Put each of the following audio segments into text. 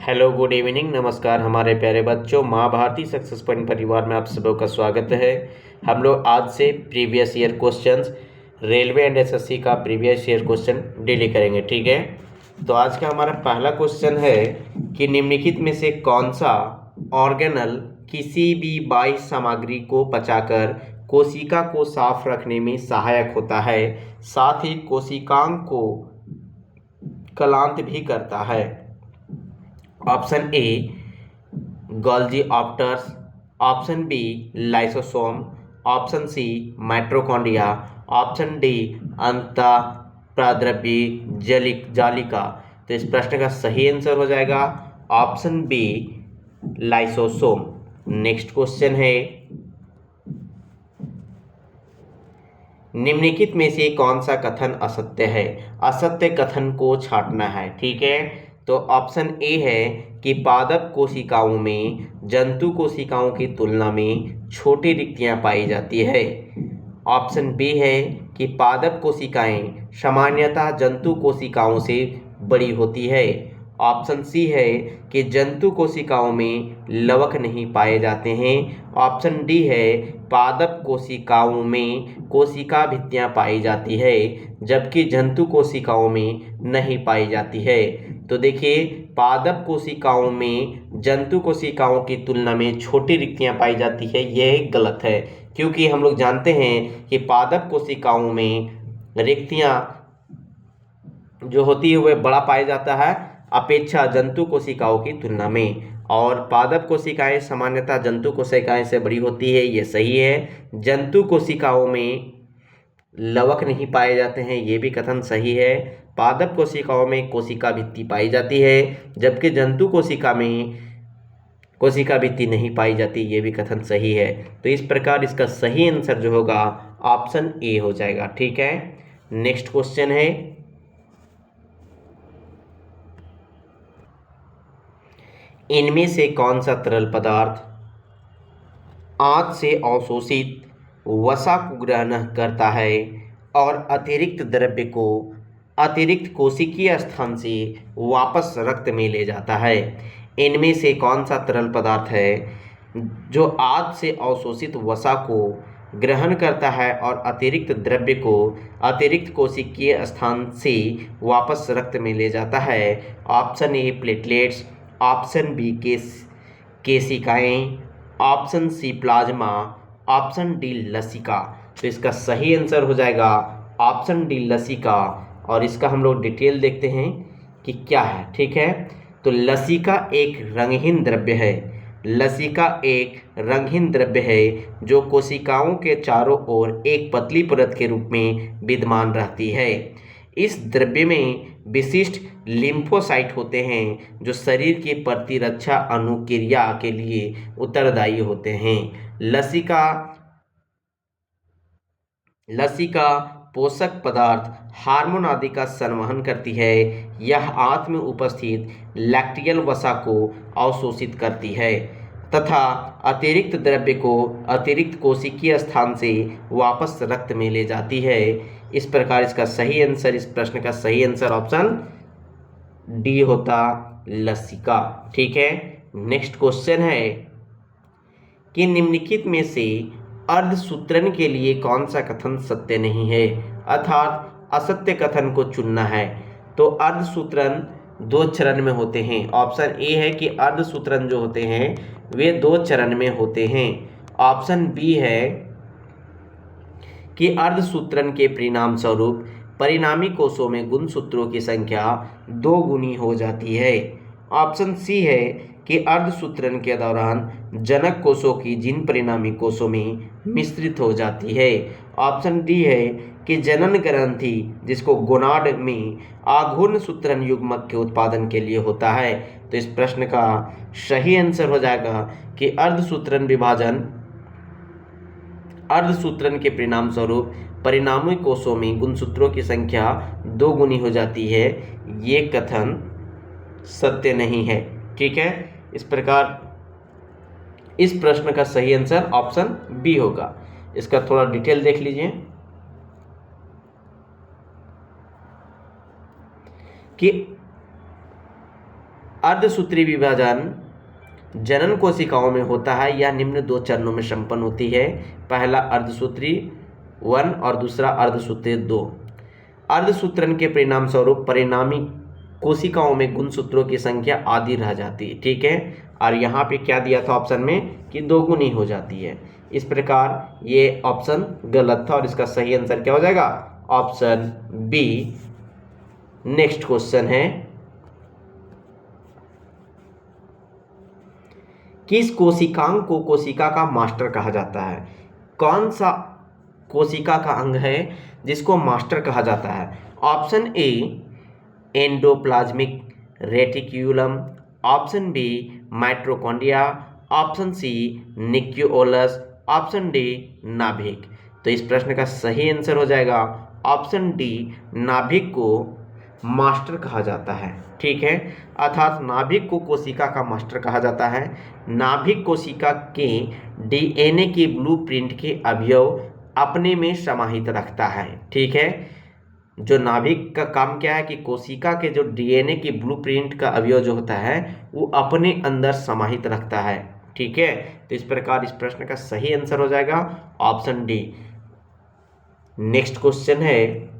Hello good evening नमस्कार हमारे प्यारे बच्चों। माँ भारती सक्सेस पॉइंट परिवार में आप सबों का स्वागत है। हम लोग आज से previous year questions railway and SSC का प्रीवियस ईयर क्वेश्चन डेली करेंगे, ठीक है। तो आज का हमारा पहला क्वेश्चन है कि निम्नलिखित में से कौन सा ऑर्गेनल किसी भी बाह्य सामग्री को पचाकर कोशिका को साफ रखने में सहायक होता है, साथ ही कोशिकांग को क्लांत भी करता है। Option a Golgi apparatus, option b lysosome, option c mitochondria, option d अंतःप्राद्रव्य जालिका। तो इस प्रश्न का सही आंसर हो जाएगा option b lysosome. Next question है, निम्नलिखित में से कौन सा कथन असत्य है? असत्य कथन को छांटना है, ठीक है। तो ऑप्शन ए है कि पादप कोशिकाओं में जंतु कोशिकाओं की तुलना में छोटी रिक्तियां पाई जाती है। ऑप्शन बी है कि पादप कोशिकाएं सामान्यतः जंतु कोशिकाओं से बड़ी होती है। ऑप्शन सी है कि जंतु कोशिकाओं में लवक नहीं पाए जाते हैं। ऑप्शन डी है पादप कोशिकाओं में कोशिका भित्तियां पाई जाती है जबकि जंतु कोशिकाओं में नहीं पाई जाती है। तो देखिए, पादप कोशिकाओं में जंतु कोशिकाओं की तुलना में छोटी रिक्तियां पाई जाती है, यह गलत है, क्योंकि हम लोग जानते हैं कि पादप कोशिकाओं में रिक्तियां जो होती है वह बड़ा पाया जाता है अपेक्षा जंतु कोशिकाओं की तुलना में, और पादप कोशिकाएं सामान्यतः जंतु कोशिकाएं से बड़ी होती है, ये सही है। जंतु कोशिकाओं में लवक नहीं पाए जाते हैं, ये भी कथन सही है। पादप कोशिकाओं में कोशिका भित्ति पाई जाती है जबकि जंतु कोशिका में कोशिका भित्ति नहीं पाई जाती, ये भी कथन सही है। तो इस प्रकार इसका सही आंसर जो होगा ऑप्शन ए हो जाएगा, ठीक है। नेक्स्ट क्वेश्चन है, इनमें से कौन सा तरल पदार्थ आंत से अवशोषित वसा को ग्रहण करता है और अतिरिक्त द्रव्य को अतिरिक्त कोशिकीय स्थान से वापस रक्त में ले जाता है? इनमें से कौन सा तरल पदार्थ है जो आंत से अवशोषित वसा को ग्रहण करता है और अतिरिक्त द्रव्य को अतिरिक्त कोशिकीय स्थान से वापस रक्त में ले जाता है? Option a platelets, option b केशिकाएं, option c plasma, option d लसिका। तो इसका सही आंसर हो जाएगा ऑप्शन डी लसिका, और इसका हम लोग डिटेल देखते हैं कि क्या है, ठीक है। तो लसिका एक रंगहीन द्रव्य है। लसिका एक रंगहीन द्रव्य है जो कोशिकाओं के चारों ओर एक पतली परत के रूप में विद्यमान रहती है। इस द्रव्य में विशिष्ट लिम्फोसाइट होते हैं जो शरीर की प्रतिरक्षा अनुक्रिया के लिए उत्तरदायी होते हैं। लसिका पोषक पदार्थ, हार्मोन आदि का संवहन करती है। यह आंत में उपस्थित लैक्टियल वसा को अवशोषित करती है तथा अतिरिक्त द्रव्य को अतिरिक्त कोशिकीय स्थान से वापस रक्त में ले जाती है। इस प्रकार इसका सही आंसर, इस प्रश्न का सही आंसर ऑप्शन डी होता लसिका, ठीक है। नेक्स्ट क्वेश्चन है कि निम्नलिखित में से अर्धसूत्रण के लिए कौन सा कथन सत्य नहीं है, अर्थात असत्य कथन को चुनना है। तो अर्धसूत्रण दो चरण में होते हैं। ऑप्शन ए है कि अर्धसूत्रण जो होते हैं वे दो चरण में होते हैं। ऑप्शन बी है कि अर्धसूत्रण के परिणाम स्वरूप परिणामी कोषों में गुणसूत्रों की संख्या 2 गुनी हो जाती है। ऑप्शन सी है कि अर्धसूत्रण के दौरान जनक कोषों की जिन परिणामी कोषों में मिश्रित हो जाती है। ऑप्शन डी है कि जनन ग्रंथि जिसको गोनाड में आघूर्ण सूत्रण युग्मक के उत्पादन के लिए होता है। तो इस प्रश्न का सही आंसर हो जाएगा कि अर्धसूत्रण के परिणाम स्वरूप परिणामी कोषों में गुणसूत्रों की संख्या 2 गुनी हो जाती है, ये कथन सत्य नहीं है, ठीक है। इस प्रकार इस प्रश्न का सही आंसर ऑप्शन बी होगा। इसका थोड़ा डिटेल देख लीजिए कि अर्धसूत्री विभाजन जनन कोशिकाओं में होता है। यह निम्न 2 चरणों में संपन्न होती है। पहला अर्धसूत्री 1 और दूसरा अर्धसूत्री 2। अर्धसूत्रण के परिणाम स्वरूप परिणामी कोशिकाओं में गुणसूत्रों की संख्या आधी रह जाती है, ठीक है। और यहाँ पे क्या दिया था ऑप्शन में कि 2 गुनी हो जाती है। इस प्रकार ये ऑप्शन गलत था और इसका सही आंसर क्या हो जाएगा? Option B. नेक्स्ट क्वेश्चन है, किस कोशिकांग को कोशिका का मास्टर कहा जाता है? कौन सा कोशिका का अंग है जिसको मास्टर कहा जाता है? Option A endoplasmic reticulum, option B mitochondria, option C nucleolus, option D नाभिक। तो इस प्रश्न का सही आंसर हो जाएगा ऑप्शन डी, नाभिक को मास्टर कहा जाता है, ठीक है। अर्थात नाभिक को कोशिका का मास्टर कहा जाता है। नाभिक कोशिका के डीएनए के ब्लूप्रिंट के अवयव अपने में समाहित रखता है, ठीक है। जो नाभिक का काम क्या है कि कोशिका के जो डीएनए की ब्लूप्रिंट का अवयव जो होता है वो अपने अंदर समाहित रखता है, ठीक है। तो इस प्रकार इस प्रश्न का सही आंसर हो जाएगा ऑप्शन डी। नेक्स्ट क्वेश्चन है,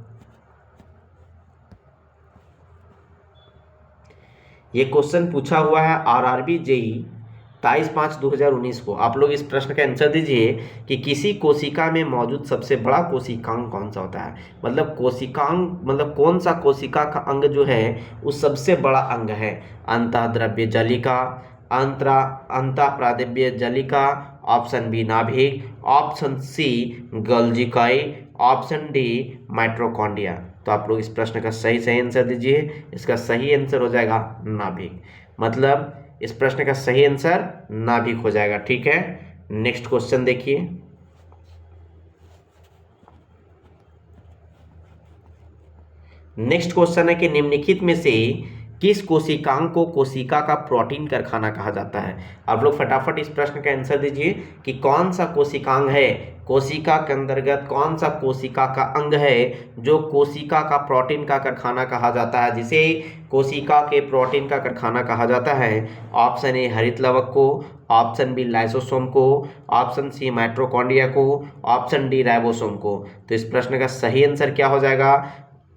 ये क्वेश्चन पूछा हुआ है आरआरबी जेई 23/5/2019 को। आप लोग इस प्रश्न का आंसर दीजिए कि किसी कोशिका में मौजूद सबसे बड़ा कोशिकांग कौन सा होता है? मतलब कोशिकांग मतलब कौन सा कोशिका का अंग जो है वो सबसे बड़ा अंग है? अंतःद्रव्य जलिका, अंतःप्राद्रव्य जलिका, ऑप्शन बी नाभिक, option C Golgi, option D mitochondria. तो आप लोग इस प्रश्न का सही आंसर दीजिए। इसका सही आंसर हो जाएगा नाभिक। मतलब इस प्रश्न का सही आंसर नाभिक हो जाएगा, ठीक है। नेक्स्ट क्वेश्चन देखिए, नेक्स्ट क्वेश्चन है कि निम्नलिखित में से किस कोशिकांग को कोशिका का प्रोटीन कारखाना कहा जाता है? आप लोग फटाफट इस प्रश्न का आंसर दीजिए कि कौन सा कोशिकांग है, कोशिका के अंतर्गत कौन सा कोशिका का अंग है जो कोशिका का प्रोटीन का कारखाना कहा जाता है, जिसे कोशिका के प्रोटीन का कारखाना कहा जाता है? ऑप्शन ए हरित लवक को, ऑप्शन बी लाइसोसोम को, ऑप्शन सी माइटोकॉन्ड्रिया को, ऑप्शन डी राइबोसोम को। तो इस प्रश्न का सही आंसर क्या हो जाएगा?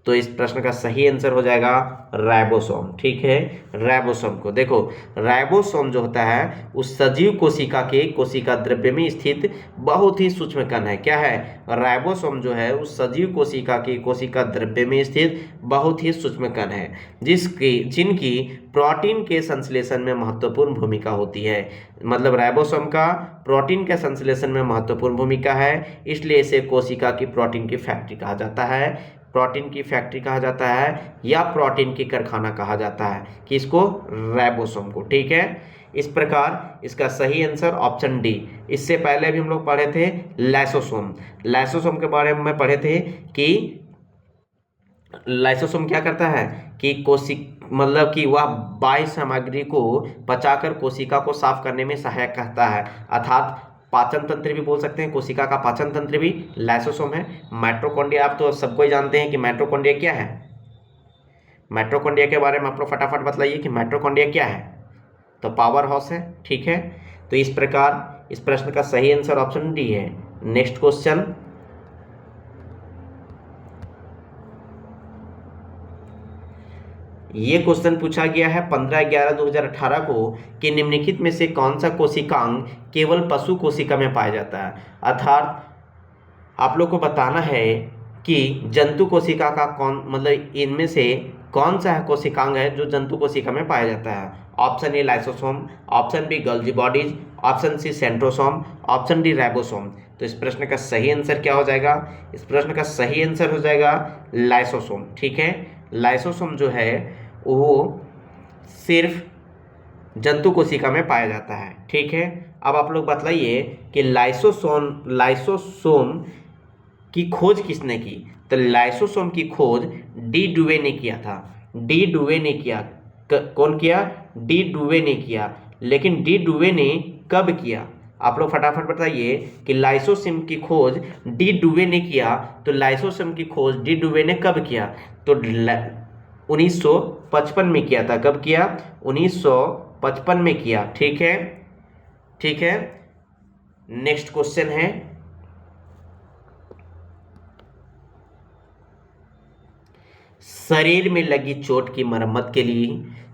तो इस प्रश्न का सही आंसर हो जाएगा राइबोसोम, ठीक है। राइबोसोम को देखो, राइबोसोम जो होता है उस सजीव कोशिका के कोशिका द्रव्य में स्थित बहुत ही सूक्ष्म कण है। क्या है? राइबोसोम जो है उस सजीव कोशिका के कोशिका द्रव्य में स्थित बहुत ही सूक्ष्म कण है जिनकी प्रोटीन के संश्लेषण में महत्वपूर्ण भूमिका होती है। मतलब राइबोसोम का प्रोटीन के संश्लेषण में महत्वपूर्ण भूमिका है, इसलिए इसे कोशिका की प्रोटीन की फैक्ट्री कहा जाता है। प्रोटीन की फैक्ट्री कहा जाता है या प्रोटीन की कारखाना कहा जाता है, किसको? राइबोसोम को, ठीक है। इस प्रकार इसका सही आंसर ऑप्शन डी। इससे पहले भी हम लोग पढ़े थे लाइसोसोम। लाइसोसोम के बारे में पढ़े थे कि लाइसोसोम क्या करता है कि मतलब कि वह बाह्य सामग्री को पचाकर कोशिका को साफ करने में सहायक करता है। अर्थात पाचन तंत्र भी बोल सकते हैं, कोशिका का पाचन तंत्र भी लाइसोसोम है। माइटोकॉन्ड्रिया आप तो सबको ही जानते हैं कि माइटोकॉन्ड्रिया क्या है। माइटोकॉन्ड्रिया के बारे में आप लोग फटाफट बतलाइए कि माइटोकॉन्ड्रिया क्या है। तो पावर हाउस है, ठीक है। तो इस प्रकार इस प्रश्न का सही आंसर ऑप्शन डी है। नेक्स्ट क्वेश्चन, ये क्वेश्चन पूछा गया है 15/11/2018 को कि निम्नलिखित में से कौन सा कोशिकांग केवल पशु कोशिका में पाया जाता है? अर्थात आप लोग को बताना है कि जंतु कोशिका का कौन मतलब इनमें से कौन सा कोशिकांग है जो जंतु कोशिका में पाया जाता है? Option A lysosome, option B Golgi bodies, option C centrosome, option D ribosome. तो इस प्रश्न का सही आंसर क्या हो जाएगा? इस प्रश्न का सही आंसर हो जाएगा लाइसोसोम, ठीक है। लाइसोसोम जो है वो सिर्फ जंतु कोशिका में पाया जाता है, ठीक है। अब आप लोग बतलाइए कि लाइसोसोम की खोज किसने की? तो लाइसोसोम की खोज डी डुवे ने किया था। डी डुवे ने किया। कौन किया? डी डुवे ने किया। लेकिन डी डुवे ने कब किया? आप लोग फटाफट बताइए कि लाइसोसोम की खोज डी डुवे ने किया। तो लाइसोसोम की खोज डी डुवे ने कब किया? तो 1955 में किया था। कब किया? 1955 में किया। ठीक है, ठीक है। नेक्स्ट क्वेश्चन है, शरीर में लगी चोट की मरम्मत के लिए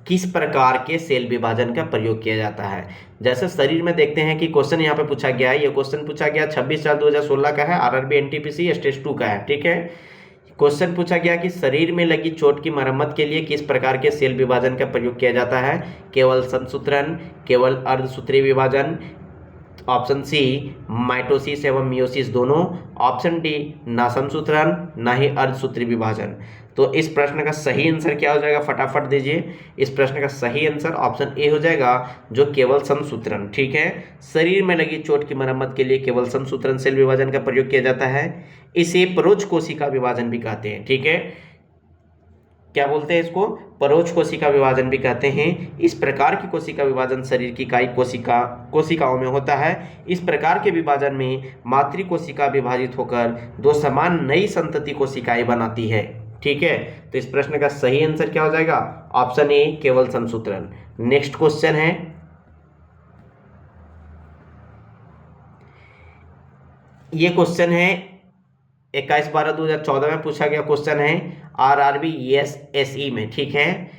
किस प्रकार के सेल विभाजन का प्रयोग किया जाता है? जैसे शरीर में देखते हैं कि क्वेश्चन यहाँ पे पूछा गया है, ये क्वेश्चन पूछा गया 26/4/2016 का है, आरआरबी एनटीपीसी स्टेज 2 का है। ठीक है, क्वेश्चन पूछा गया कि शरीर में लगी चोट की मरम्मत के लिए किस प्रकार के सेल विभाजन का प्रयोग किया जाता है? केवल समसूत्रण, केवल अर्धसूत्रीय विभाजन, ऑप्शन सी माइटोसिस एवं मियोसिस दोनों, ऑप्शन डी ना समसूत्रण ना ही अर्धसूत्रीय विभाजन। तो इस प्रश्न का सही आंसर क्या हो जाएगा? फटाफट दीजिए। इस प्रश्न का सही आंसर ऑप्शन ए हो जाएगा, जो केवल समसूत्रण। ठीक है, शरीर में लगी चोट की मरम्मत के लिए केवल समसूत्रण सेल विभाजन का प्रयोग किया जाता है। इसे परोक्ष कोशिका विभाजन भी कहते हैं। ठीक है, क्या बोलते हैं इसको? परोक्ष कोशिका विभाजन भी कहते हैं। इस प्रकार की कोशिका विभाजन शरीर की इकाई कोशिकाओं में होता है। इस प्रकार के विभाजन में मातृ कोशिका विभाजित होकर दो समान नई संतति कोशिकाएं बनाती है। ठीक है, तो इस प्रश्न का सही आंसर क्या हो जाएगा? ऑप्शन ए केवल समसूत्रण। नेक्स्ट क्वेश्चन है, ये क्वेश्चन है 21/12/2014 में पूछा गया क्वेश्चन है, आरआरबी एसएसई में। ठीक है,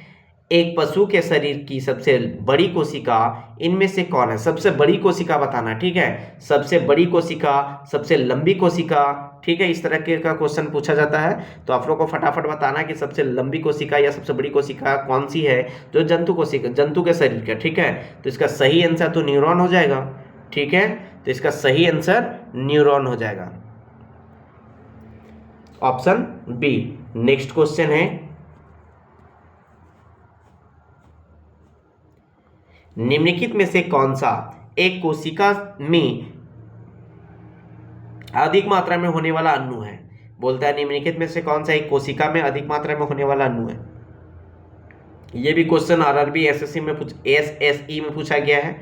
एक पशु के शरीर की सबसे बड़ी कोशिका इनमें से कौन है? सबसे बड़ी कोशिका बताना। ठीक है, सबसे बड़ी कोशिका, सबसे लंबी कोशिका। ठीक है, इस तरह के का क्वेश्चन पूछा जाता है, तो आप लोग को फटाफट बताना कि सबसे लंबी कोशिका या सबसे बड़ी कोशिका कौन सी है, जो जंतु के शरीर का। ठीक है, तो इसका सही आंसर तो न्यूरॉन हो जाएगा। ठीक है, तो इसका सही आंसर न्यूरॉन हो जाएगा, ऑप्शन बी। नेक्स्ट क्वेश्चन है, निम्नलिखित में से कौन सा एक कोशिका में अधिक मात्रा में होने वाला अणु है? बोलता है निम्नलिखित में से कौन सा एक कोशिका में अधिक मात्रा में होने वाला अणु है। यह भी क्वेश्चन आरआरबी एसएसई में पूछा गया है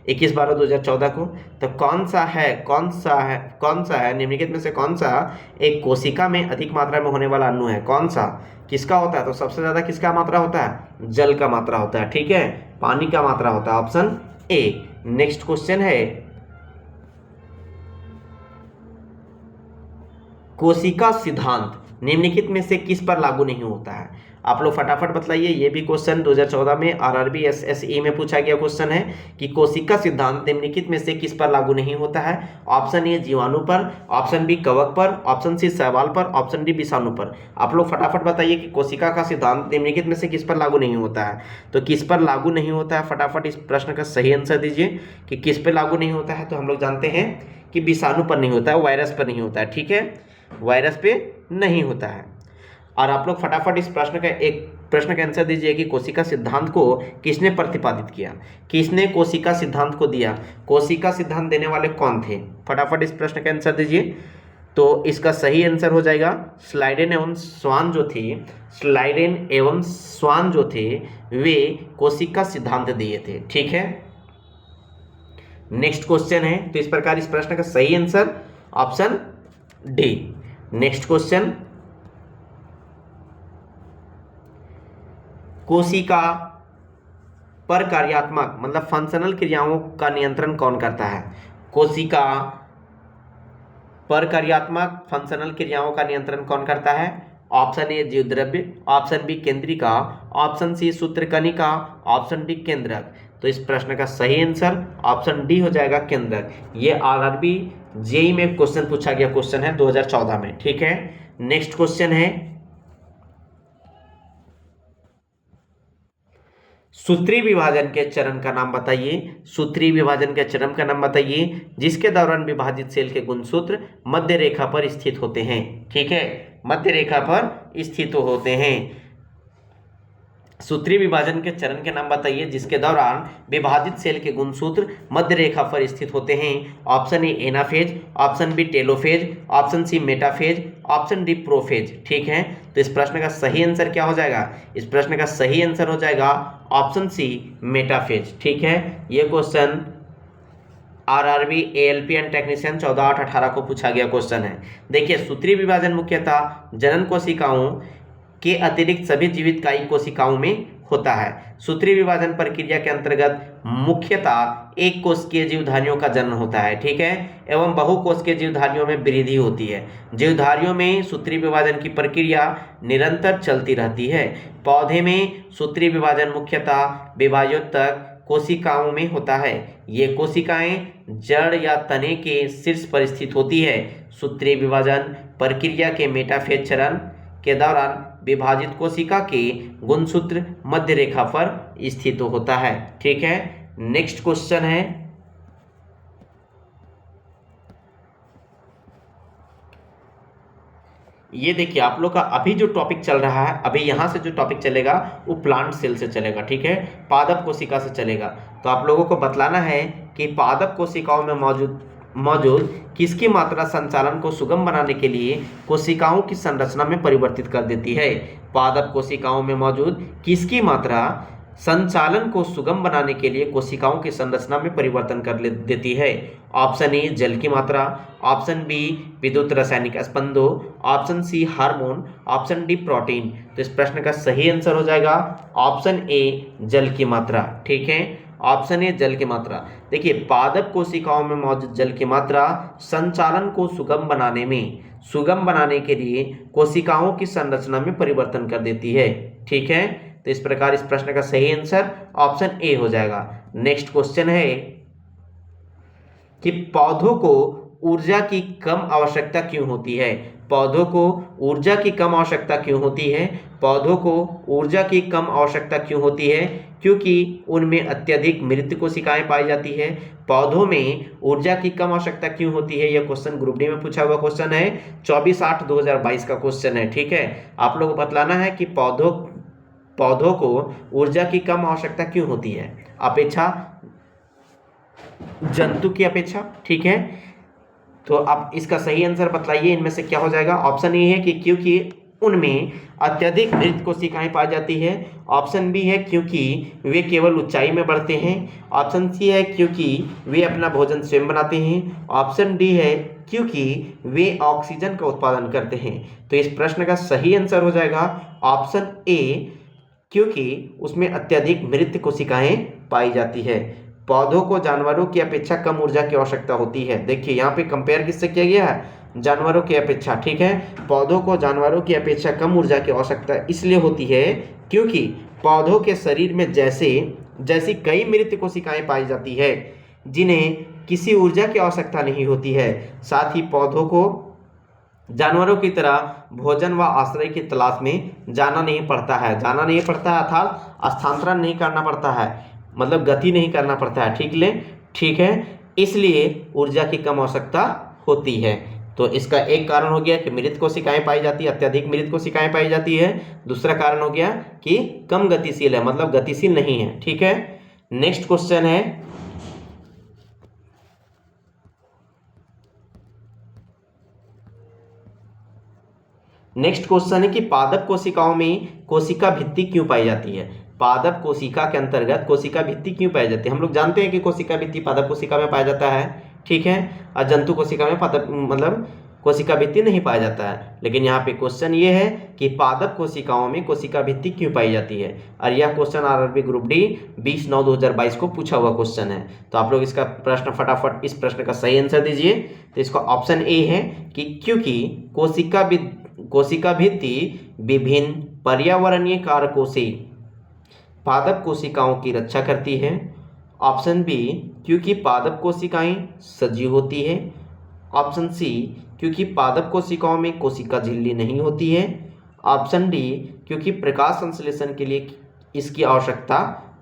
21/12/2014 को। तो कौन सा है निम्नलिखित में से कौन सा एक कोशिका में अधिक मात्रा में होने वाला अणु है? कौन सा किसका होता है? तो सबसे ज्यादा किसका मात्रा होता है? जल का मात्रा होता है। ठीक है, पानी का मात्रा होता है, ऑप्शन ए। नेक्स्ट क्वेश्चन है, कोशिका सिद्धांत निम्नलिखित में से किस पर लागू नहीं होता है? आप लोग फटाफट बतलाइए। ये भी क्वेश्चन 2014 में आरआरबी एसएसई में पूछा गया क्वेश्चन है कि कोशिका सिद्धांत निम्नलिखित में से किस पर लागू नहीं होता है? ऑप्शन ए जीवाणु पर, ऑप्शन बी कवक पर, ऑप्शन सी शैवाल पर, ऑप्शन डी विषाणु पर। आप लोग फटाफट बताइए कि कोशिका का सिद्धांत निम्नलिखित में से किस पर लागू नहीं होता है? तो किस पर लागू नहीं होता है? फटाफट इस प्रश्न का सही आंसर दीजिए कि किस पर लागू नहीं होता है। तो हम लोग जानते हैं कि विषाणु पर नहीं होता है, वायरस पर नहीं होता है। ठीक है, वायरस पे नहीं होता है। और आप लोग फटाफट इस प्रश्न का आंसर दीजिए कि कोशिका सिद्धांत को किसने प्रतिपादित किया, किसने कोशिका सिद्धांत को दिया, कोशिका सिद्धांत देने वाले कौन थे? फटाफट इस प्रश्न का आंसर दीजिए। तो इसका सही आंसर हो जाएगा स्लाइडेन एवं स्वान जो थे वे कोशिका सिद्धांत दिए थे। ठीक है, नेक्स्ट क्वेश्चन है, तो इस प्रकार इस प्रश्न का सही answer option D. Next question, कोशिका पर कार्यात्मक मतलब फंक्शनल क्रियाओं का नियंत्रण कौन करता है? कोशिका पर कार्यात्मक फंक्शनल क्रियाओं का नियंत्रण कौन करता है? ऑप्शन ए जीवद्रव्य, ऑप्शन बी केंद्रिका, ऑप्शन सी सूत्रकणिका, ऑप्शन डी केंद्रक। तो इस प्रश्न का सही आंसर ऑप्शन डी हो जाएगा, केंद्रक। ये आरआरबी जेई में क्वेश्चन पूछा गया क्वेश्चन है 2014 में। ठीक है, नेक्स्ट क्वेश्चन है, सूत्री विभाजन के चरण का नाम बताइए। सूत्री विभाजन के चरण का नाम बताइए जिसके दौरान विभाजित सेल के गुणसूत्र मध्य रेखा पर स्थित होते हैं। ठीक है, मध्य रेखा पर स्थित होते हैं। सूत्री विभाजन के चरण के नाम बताइए जिसके दौरान विभाजित सेल के गुणसूत्र मध्य रेखा पर स्थित होते हैं। Option A anaphase, option B telophase, option C metaphase, option D prophase. ठीक है, तो इस प्रश्न का सही आंसर क्या हो जाएगा? इस प्रश्न का सही आंसर हो जाएगा ऑप्शन सी मेटाफेज। ठीक है, ये question RRB ALP and technician 14/8/18 को पूछा गया क्वेश्चन है। देखिए, सूत्री विभाजन मुख्यतः जनन कोशिकाओं के अतिरिक्त सभी जीवित कायिक कोशिकाओं में होता है। सूत्रीय विभाजन प्रक्रिया के अंतर्गत मुख्यतः एक कोशिकीय जीवधारियों का जन्म होता है, ठीक है, एवं बहुकोशिकीय जीवधारियों में वृद्धि होती है। जीवधारियों में सूत्रीय विभाजन की प्रक्रिया निरंतर चलती रहती है। पौधे में सूत्रीय विभाजन मुख्यतः विभाजोत्तक कोशिकाओं में होता है। ये कोशिकाएं जड़ या तने के शीर्ष पर स्थित होती है। सूत्रीय विभाजन प्रक्रिया के मेटाफेज चरण के दौरान विभाजित कोशिका के गुणसूत्र मध्य रेखा पर स्थित होता है, ठीक है। नेक्स्ट क्वेश्चन है, ये देखिए आप लोग का अभी जो टॉपिक चल रहा है, अभी यहाँ से जो टॉपिक चलेगा वो प्लांट सेल से चलेगा, ठीक है, पादप कोशिका से चलेगा। तो आप लोगों को बतलाना है कि पादप कोशिकाओं में मौजूद किसकी मात्रा संचालन को सुगम बनाने के लिए कोशिकाओं की संरचना में परिवर्तित कर देती है। पादप कोशिकाओं में मौजूद किसकी मात्रा संचालन को सुगम बनाने के लिए कोशिकाओं की संरचना में परिवर्तन कर देती है। ऑप्शन ए जल की मात्रा, ऑप्शन बी विद्युत रासायनिक स्पंदों, option c hormone, option d protein. तो इस प्रश्न का सही आंसर हो जाएगा ऑप्शन ए जल की मात्रा, ठीक है, ऑप्शन ए जल की मात्रा। देखिए पादप कोशिकाओं में मौजूद जल की मात्रा संचालन को सुगम बनाने के लिए कोशिकाओं की संरचना में परिवर्तन कर देती है, ठीक है। तो इस प्रकार इस प्रश्न का सही आंसर ऑप्शन ए हो जाएगा। नेक्स्ट क्वेश्चन है कि पौधों को ऊर्जा की कम आवश्यकता क्यों होती है। पौधों को ऊर्जा की कम आवश्यकता क्यों होती है। पौधों को ऊर्जा की कम आवश्यकता क्यों होती है, क्योंकि उनमें अत्यधिक मृत कोशिकाएं पाई जाती है। पौधों में ऊर्जा की कम आवश्यकता क्यों होती है, यह क्वेश्चन ग्रुप डी में पूछा हुआ क्वेश्चन है, 24/8/2022 का क्वेश्चन है, ठीक है। आप लोगों को बतलाना है कि पौधों को ऊर्जा की कम आवश्यकता क्यों होती है अपेक्षा जंतु की अपेक्षा, ठीक है। तो आप इसका सही आंसर बतलाइए, इनमें से क्या हो जाएगा। ऑप्शन ए है कि क्योंकि उनमें अत्यधिक मृत कोशिकाएं पाई जाती है। ऑप्शन बी है क्योंकि वे केवल ऊंचाई में बढ़ते हैं। ऑप्शन सी है क्योंकि वे अपना भोजन स्वयं बनाते हैं। ऑप्शन डी है क्योंकि वे ऑक्सीजन का उत्पादन करते हैं। तो इस प्रश्न का सही आंसर हो जाएगा ऑप्शन ए, क्योंकि उसमें अत्यधिक मृत कोशिकाएं पाई जाती है। पौधों को जानवरों की अपेक्षा कम ऊर्जा की आवश्यकता होती है। देखिए यहाँ पे कंपेयर किससे किया गया है, जानवरों की अपेक्षा, ठीक है। पौधों को जानवरों की अपेक्षा कम ऊर्जा की आवश्यकता इसलिए होती है क्योंकि पौधों के शरीर में जैसी कई मृत कोशिकाएं पाई जाती है जिन्हें किसी ऊर्जा की आवश्यकता नहीं होती है। साथ ही पौधों को जानवरों की तरह भोजन व आश्रय की तलाश में जाना नहीं पड़ता है अर्थात स्थानांतरण नहीं करना पड़ता है, मतलब गति नहीं करना पड़ता है, ठीक है। इसलिए ऊर्जा की कम आवश्यकता होती है। तो इसका एक कारण हो गया कि मृत कोशिकाएं पाई जाती है, अत्यधिक मृत कोशिकाएं पाई जाती है। दूसरा कारण हो गया कि कम गतिशील है, मतलब गतिशील नहीं है, ठीक है। नेक्स्ट क्वेश्चन है, कि पादप कोशिकाओं में कोशिका भित्ति क्यों पाई जाती है। पादप कोशिका के अंतर्गत कोशिका भित्ति क्यों पाई जाती है। हम लोग जानते हैं कि कोशिका भित्ति पादप कोशिका में पाया जाता है, ठीक है, और जंतु कोशिका में कोशिका भित्ति नहीं पाया जाता है। लेकिन यहाँ पे क्वेश्चन ये है कि पादप कोशिकाओं में कोशिका भित्ति क्यों पाई जाती है, और यह क्वेश्चन आरआरबी ग्रुप डी 20/9/2022 को पूछा हुआ क्वेश्चन है। तो आप लोग इसका प्रश्न फटाफट इस प्रश्न का सही आंसर दीजिए। तो इसका ऑप्शन ए है कि क्योंकि कोशिका भित्ति विभिन्न पर्यावरणीय कारकों से पादप कोशिकाओं की रक्षा करती है। ऑप्शन बी क्योंकि पादप कोशिकाएं सजीव होती है। ऑप्शन सी क्योंकि पादप कोशिकाओं में कोशिका झिल्ली नहीं होती है। ऑप्शन डी क्योंकि प्रकाश संश्लेषण के लिए इसकी आवश्यकता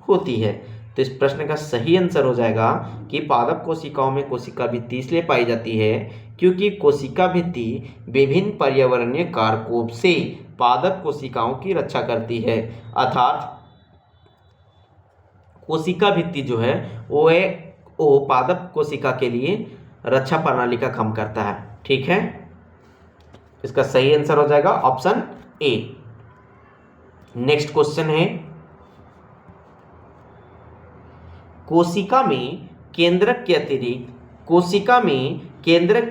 होती है। तो इस प्रश्न का सही आंसर हो जाएगा कि पादप कोशिकाओं में कोशिका भित्ति इसलिए पाई जाती है क्योंकि कोशिका भित्ति विभिन्न पर्यावरणीय कारकों से पादप कोशिकाओं की रक्षा करती है। अर्थात कोशिका भित्ति जो है वो पादप कोशिका के लिए रक्षा प्रणाली का काम करता है, ठीक है। इसका सही आंसर हो जाएगा ऑप्शन ए। नेक्स्ट क्वेश्चन है, कोशिका में केंद्रक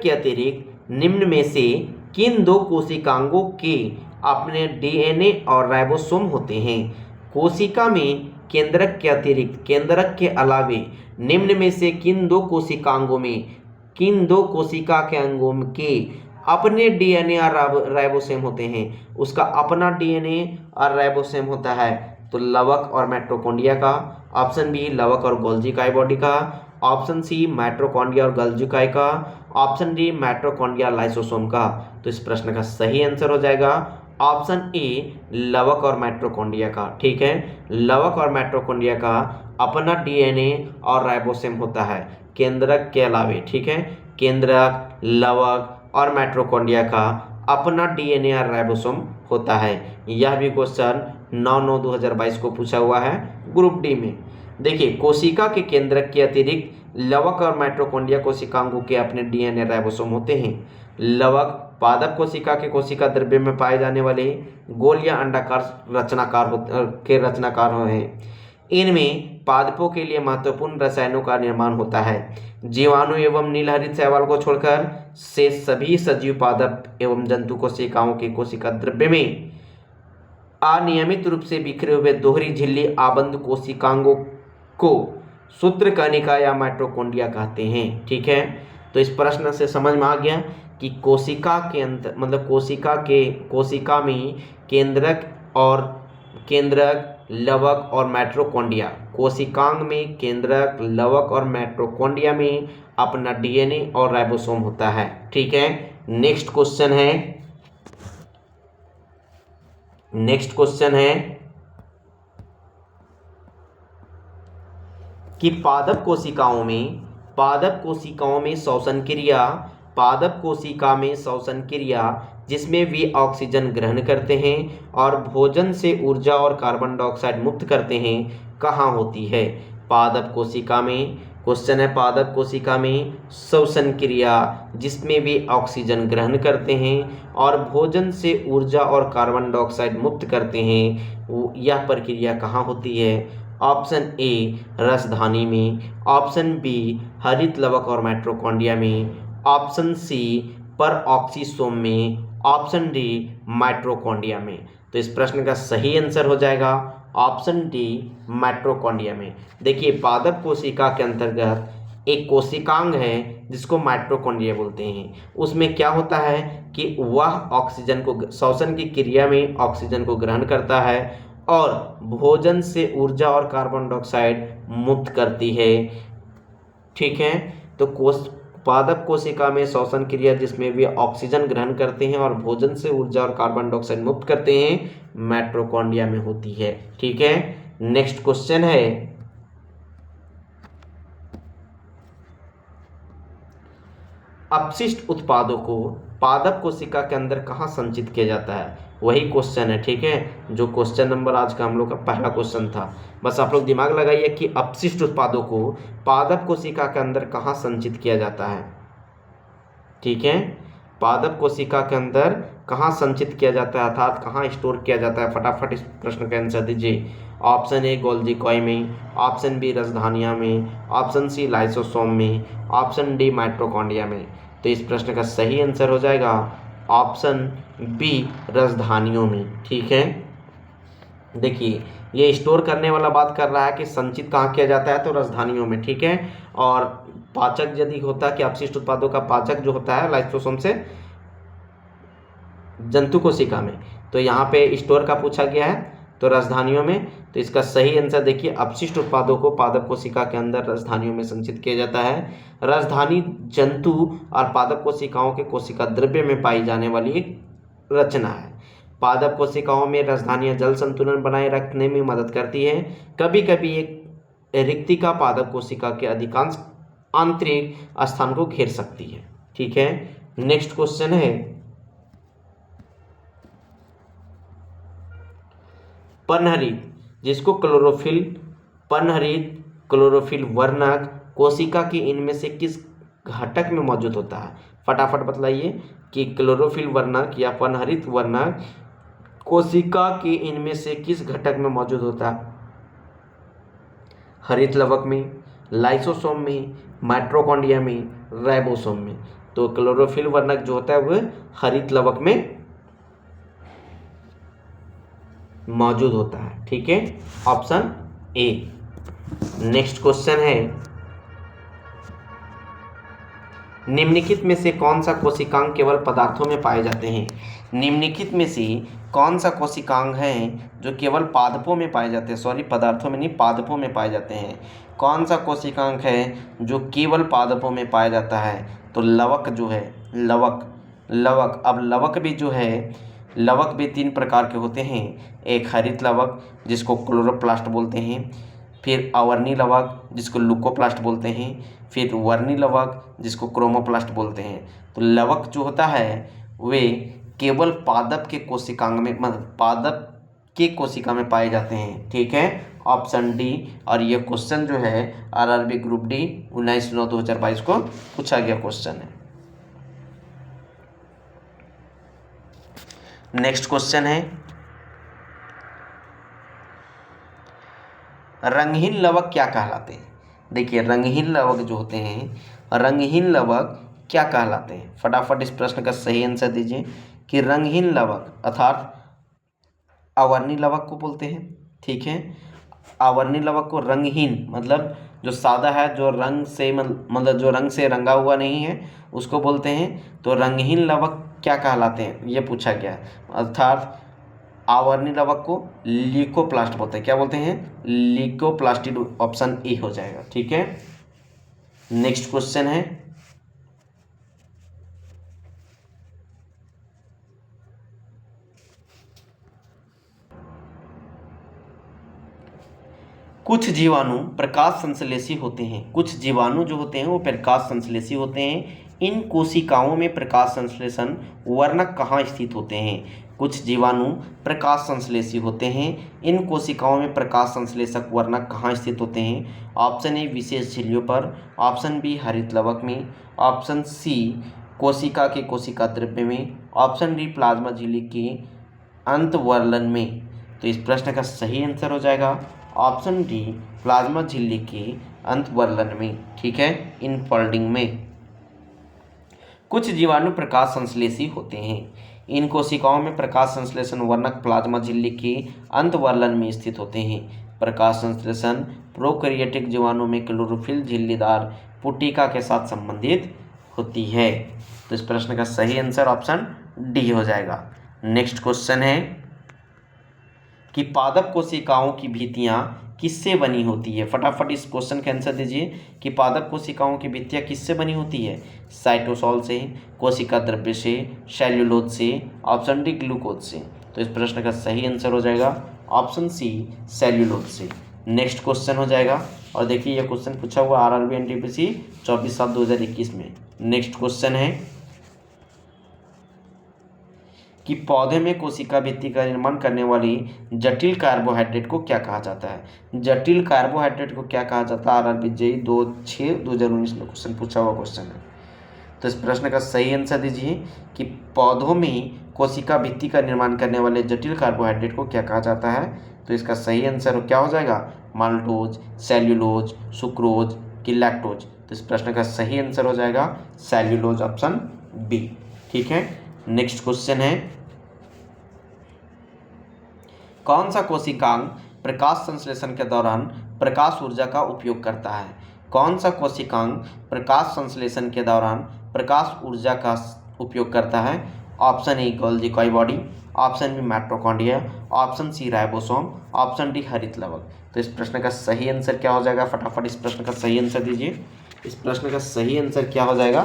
के अतिरिक्त निम्न में से किन दो कोशिकांगों के अपने डीएनए और राइबोसोम होते हैं। कोशिका में केंद्रक के अतिरिक्त, केंद्रक के अलावे निम्न में से किन दो कोशिकांगों में, किन दो कोशिका के अंगों के अपने डीएनए और राइबोसोम होते हैं? उसका अपना डीएनए और राइबोसोम होता है। तो लवक और माइटोकॉन्ड्रिया का, ऑप्शन बी लवक और गोल्जी बॉडी का, ऑप्शन सी माइटोकॉन्ड्रिया और गोल्जी का, ऑप्शन डी माइटोकॉन्ड्रिया लाइसोसोम का। तो इस प्रश्न का सही आंसर हो जाएगा ऑप्शन ए लवक और माइटोकॉन्ड्रिया का। ठीक है, लवक और माइटोकॉन्ड्रिया का अपना डीएनए और राइबोसोम होता है केंद्रक के अलावे। ठीक है, केंद्रक, लवक और माइटोकॉन्ड्रिया का अपना डीएनए और राइबोसोम होता है। यह भी क्वेश्चन 9/9/2022 को पूछा हुआ है ग्रुप डी में। देखिए, कोशिका के केंद्रक के अतिरिक्त लवक और माइटोकॉन्ड्रिया कोशिकांगों के अपने डीएनए राइबोसोम होते हैं। लवक पादप कोशिका के कोशिका द्रव्य में पाए जाने वाले गोल या अंडाकार रचनाकार हैं। इनमें पादपों के लिए महत्वपूर्ण रसायनों का निर्माण होता है। जीवाणु एवं नीलहरित शैवाल को छोड़कर शेष सभी सजीव पादप एवं जंतु कोशिकाओं के कोशिका द्रव्य में अनियमित रूप से बिखरे हुए दोहरी झिल्ली आबंध कोशिकांगों को सूत्रकणिका या माइटोकॉन्ड्रिया कहते हैं। ठीक है, तो इस प्रश्न से समझ में आ गया कि कोशिका के अंतर, मतलब कोशिका में केंद्रक, लवक और माइटोकॉन्ड्रिया, कोशिकांग में केंद्रक, लवक और माइटोकॉन्ड्रिया में अपना डीएनए और राइबोसोम होता है। ठीक है, नेक्स्ट क्वेश्चन है कि पादप कोशिका में श्वसन क्रिया जिसमें वे ऑक्सीजन ग्रहण करते हैं और भोजन से ऊर्जा और कार्बन डाइऑक्साइड मुक्त करते हैं, कहाँ होती है? पादप कोशिका में, क्वेश्चन है पादप कोशिका में श्वसन क्रिया जिसमें वे ऑक्सीजन ग्रहण करते हैं और भोजन से ऊर्जा और कार्बन डाइऑक्साइड मुक्त करते हैं, यह प्रक्रिया कहाँ होती है? ऑप्शन ए रसधानी में, ऑप्शन बी हरित लवक और माइटोकॉन्ड्रिया में, ऑप्शन सी परऑक्सीसोम में, ऑप्शन डी माइटोकॉन्ड्रिया में। तो इस प्रश्न का सही आंसर हो जाएगा ऑप्शन डी माइटोकॉन्ड्रिया में। देखिए, पादप कोशिका के अंतर्गत एक कोशिकांग है जिसको माइटोकॉन्ड्रिया बोलते हैं। उसमें क्या होता है कि वह ऑक्सीजन को, श्वसन की क्रिया में ऑक्सीजन को ग्रहण करता है और भोजन से ऊर्जा और कार्बन डाइऑक्साइड मुक्त करती है। ठीक है, तो पादप कोशिका में श्वसन क्रिया जिसमें वे ऑक्सीजन ग्रहण करते हैं और भोजन से ऊर्जा और कार्बन डाइऑक्साइड मुक्त करते हैं, माइटोकॉन्ड्रिया में होती है। ठीक है, नेक्स्ट क्वेश्चन है अपशिष्ट उत्पादों को पादप कोशिका के अंदर कहाँ संचित किया जाता है? वही क्वेश्चन है। ठीक है, जो क्वेश्चन नंबर आज का हम लोग का पहला क्वेश्चन था। बस आप लोग दिमाग लगाइए कि अपशिष्ट उत्पादों को पादप कोशिका के अंदर कहाँ संचित किया जाता है। ठीक है, पादप कोशिका के अंदर कहाँ संचित किया जाता है, अर्थात कहाँ स्टोर किया जाता है? फटाफट इस प्रश्न का आंसर दीजिए। ऑप्शन ए गोल्जी में, ऑप्शन बी रसधानिया में, ऑप्शन सी लाइसोसोम में, ऑप्शन डी माइटोकॉन्ड्रिया में। तो इस प्रश्न का सही आंसर हो जाएगा ऑप्शन बी रसधानियों में। ठीक है, देखिए ये स्टोर करने वाला बात कर रहा है कि संचित कहाँ किया जाता है, तो रसधानियों में। ठीक है, और पाचक यदि होता है कि अपशिष्ट उत्पादों का पाचक जो होता है लाइसोसोम से जंतु कोशिका में, तो यहाँ पे स्टोर का पूछा गया है तो रसधानियों में। तो इसका सही आंसर देखिए, अपशिष्ट उत्पादों को पादप कोशिका के अंदर रसधानियों में संचित किया जाता है। रसधानी जंतु और पादप कोशिकाओं के कोशिका द्रव्य में पाई जाने वाली एक रचना है। पादप कोशिकाओं में रसधानियां जल संतुलन बनाए रखने में मदद करती है। कभी कभी एक रिक्तिका पादप कोशिका के अधिकांश आंतरिक स्थान को घेर सकती है। ठीक है, नेक्स्ट क्वेश्चन है पर्णहरित, जिसको क्लोरोफिल वर्णक कोशिका के इनमें से किस घटक में मौजूद होता है? फटाफट बतलाइए कि क्लोरोफिल वर्णक या पर्णहरित वर्णक कोशिका के इनमें से किस घटक में मौजूद होता है? हरित लवक में, लाइसोसोम में, माइटोकॉन्ड्रिया में, राइबोसोम में। तो क्लोरोफिल वर्णक जो होता है वह हरित लवक में मौजूद होता है। ठीक है, ऑप्शन ए। नेक्स्ट क्वेश्चन है, निम्नलिखित में से कौन सा कोशिकांग केवल पदार्थों में पाए जाते हैं? निम्नलिखित में से कौन सा कोशिकांग है जो केवल पादपों में पाए जाते हैं? सॉरी, पदार्थों में नहीं, पादपों में पाए जाते हैं। कौन सा कोशिकांग है जो केवल पादपों में पाया जाता है? तो लवक जो है, लवक। अब लवक भी जो है, लवक भी 3 प्रकार के होते हैं। एक हरित लवक जिसको क्लोरोप्लास्ट बोलते हैं, फिर अवर्णी लवक जिसको लुकोप्लास्ट बोलते हैं, फिर वर्णी लवक जिसको क्रोमोप्लास्ट बोलते हैं। तो लवक जो होता है वे केवल पादप के कोशिकांग में, मतलब पादप के कोशिका में पाए जाते हैं। ठीक है, ऑप्शन डी। और ये क्वेश्चन जो है आरआरबी ग्रुप डी 19/9/2022 को पूछा गया क्वेश्चन है। नेक्स्ट क्वेश्चन है, रंगहीन लवक क्या कहलाते हैं? देखिए, रंगहीन लवक जो होते हैं, रंगहीन लवक क्या कहलाते हैं? फटाफट इस प्रश्न का सही आंसर दीजिए कि रंगहीन लवक अर्थात अवर्णी लवक को बोलते हैं। ठीक है, अवर्णी लवक को रंगहीन मतलब जो सादा है, जो रंग से मतलब जो रंग से रंगा हुआ नहीं है, उसको बोलते हैं। तो रंगहीन लवक क्या कहलाते हैं ये पूछा गया है। अर्थात आवर्णी लवक को ल्यूकोप्लास्ट बोलते हैं। क्या बोलते हैं? ल्यूकोप्लास्टिड। ऑप्शन ए हो जाएगा। ठीक है, नेक्स्ट क्वेश्चन है, कुछ जीवाणु प्रकाश संश्लेषी होते हैं। कुछ जीवाणु जो होते हैं वो प्रकाश संश्लेषी होते हैं। इन कोशिकाओं में प्रकाश संश्लेषण वर्णक कहाँ स्थित होते हैं? कुछ जीवाणु प्रकाश संश्लेषी होते हैं। इन कोशिकाओं में प्रकाश संश्लेषक वर्णक कहाँ स्थित होते हैं? ऑप्शन ए विशेष झिल्लियों पर, ऑप्शन बी हरित लवक में, ऑप्शन सी कोशिका के कोशिका द्रव्य में, ऑप्शन डी प्लाज्मा झिल्ली के अंतवर्लन में। तो इस प्रश्न का सही आंसर हो जाएगा ऑप्शन डी प्लाज्मा झिल्ली के अंतवर्लन में। ठीक है, इनफोल्डिंग में। कुछ जीवाणु प्रकाश संश्लेषी होते हैं। इन कोशिकाओं में प्रकाश संश्लेषण वर्णक प्लाज्मा झिल्ली के अंतवर्लन में स्थित होते हैं। प्रकाश संश्लेषण प्रोकैरियोटिक जीवाणु में क्लोरोफिल झिल्लीदार पुटिका के साथ संबंधित होती है। तो इस प्रश्न का सही आंसर ऑप्शन डी हो जाएगा। नेक्स्ट क्वेश्चन है कि पादप कोशिकाओं की भित्तियां किससे बनी होती है? फटाफट इस क्वेश्चन का आंसर दीजिए कि पादप कोशिकाओं की भित्तियां किससे बनी होती है? साइटोसॉल से, कोशिका द्रव्य से, सेल्यूलोज से, ऑप्शन डी ग्लूकोज से। तो इस प्रश्न का सही आंसर हो जाएगा ऑप्शन सी सेल्यूलोज से। नेक्स्ट क्वेश्चन हो जाएगा, और देखिए यह क्वेश्चन पूछा हुआ आरआरबी एनटीपीसी 24/7/2021 में। नेक्स्ट क्वेश्चन है कि पौधे में कोशिका भित्ति का निर्माण करने वाली जटिल कार्बोहाइड्रेट को क्या कहा जाता है? जटिल कार्बोहाइड्रेट को क्या कहा जाता है? आरआरबी जेई 26/2019 में क्वेश्चन पूछा हुआ क्वेश्चन है। तो इस प्रश्न का सही आंसर दीजिए कि पौधों में कोशिका भित्ति का निर्माण करने वाले जटिल कार्बोहाइड्रेट को क्या कहा जाता है? तो इसका सही आंसर क्या हो जाएगा? माल्टोज, सेल्यूलोज, सुक्रोज कि लैक्टोज। तो इस प्रश्न का सही आंसर हो जाएगा सेल्यूलोज, ऑप्शन बी। ठीक है, नेक्स्ट क्वेश्चन है, कौन सा कोशिकांग प्रकाश संश्लेषण के दौरान प्रकाश ऊर्जा का उपयोग करता है? कौन सा कोशिकांग प्रकाश संश्लेषण के दौरान प्रकाश ऊर्जा का उपयोग करता है? Option A Golgi body, option B mitochondria, option C ribosome, option D हरित लवक। तो इस प्रश्न का सही आंसर क्या हो जाएगा? फटाफट इस प्रश्न का सही आंसर दीजिए। इस प्रश्न का सही आंसर क्या हो जाएगा?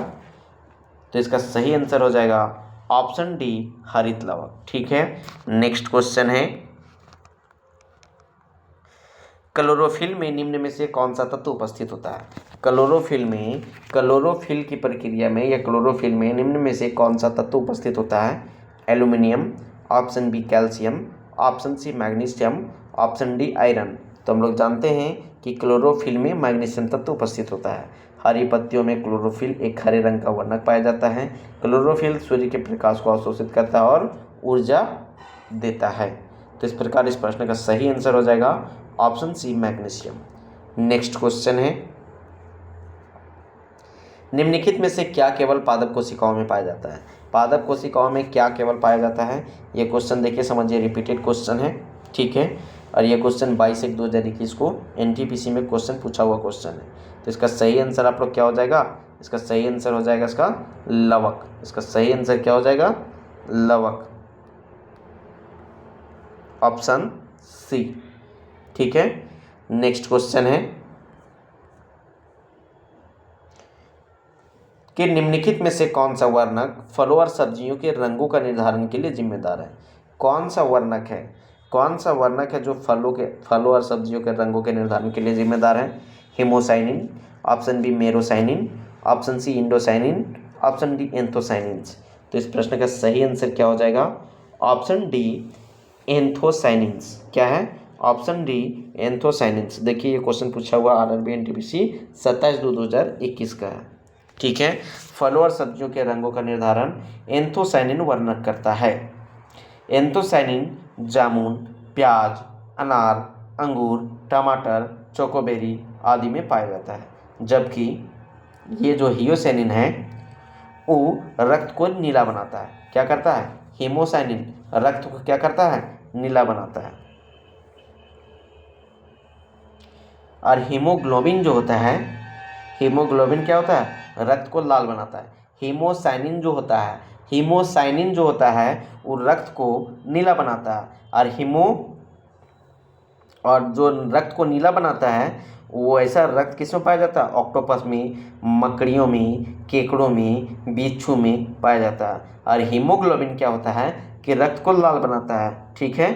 तो इसका सही आंसर हो जाएगा ऑप्शन डी हरित लवक। ठीक है, नेक्स्ट क्वेश्चन है, क्लोरोफिल में निम्न में से कौन सा तत्व उपस्थित होता है? क्लोरोफिल की प्रक्रिया में या क्लोरोफिल में निम्न में से कौन सा तत्व उपस्थित होता है? Aluminium, option B calcium, option C magnesium, option D iron. तो हम लोग जानते हैं कि क्लोरोफिल में मैग्नीशियम तत्व उपस्थित होता है। हरी पत्तियों में क्लोरोफिल एक हरे रंग का वर्णक पाया जाता है। क्लोरोफिल सूर्य के प्रकाश को अवशोषित करता है और ऊर्जा देता है। तो इस प्रकार इस प्रश्न का सही आंसर हो जाएगा option C magnesium. Next question है, निम्नलिखित में से क्या केवल पादप कोशिकाओं में पाया जाता है? पादप कोशिकाओं में क्या केवल पाया जाता है? ये क्वेश्चन देखिए, समझिए, रिपीटेड क्वेश्चन है। ठीक है। और ये क्वेश्चन 22/1/2021 को एनटीपीसी में क्वेश्चन पूछा हुआ क्वेश्चन है। तो इसका सही आंसर आप लोग क्या हो जाएगा, इसका सही आंसर हो जाएगा इसका लवक। इसका सही आंसर क्या हो जाएगा, लवक, ऑप्शन सी। ठीक है। नेक्स्ट क्वेश्चन है कि निम्नलिखित में से कौन सा वर्णक फलों और सब्जियों के रंगों का निर्धारण के लिए जिम्मेदार है। कौन सा वर्णक है, कौन सा वर्णक है जो फलों और सब्जियों के रंगों के निर्धारण के लिए जिम्मेदार है। Haemocyanin, option b merocyanin, option c indocyanin, option d anthocyanins. तो इस प्रश्न का सही आंसर क्या हो जाएगा, ऑप्शन डी एंथोसाइनिन्स। क्या है, ऑप्शन डी एंथोसाइनिन्स। देखिए ये क्वेश्चन पूछा हुआ आरआरबी एनटीपीसी 27/2/2021 का है। ठीक है। फलों और सब्जियों के रंगों का निर्धारण एंथोसाइनिन वर्णक करता है। एंथोसाइनिन जामुन, प्याज, अनार, अंगूर, टमाटर, चोकोबेरी आदि में पाया जाता है, जबकि ये जो हियोसाइनिन है वो रक्त को नीला बनाता है। क्या करता है, हीमोसाइनिन रक्त को क्या करता है, नीला बनाता है। और हीमोग्लोबिन जो होता है, हीमोग्लोबिन क्या होता है, रक्त को लाल बनाता है। हीमोसाइनिन जो होता है, हीमोसाइनिन जो होता है वो रक्त को नीला बनाता है। और जो रक्त को नीला बनाता है वो ऐसा रक्त किस में पाया जाता है, ऑक्टोपस में, मकड़ियों में, केकड़ों में, बिच्छू में पाया जाता है। और हीमोग्लोबिन क्या होता है कि रक्त को लाल बनाता है। ठीक है।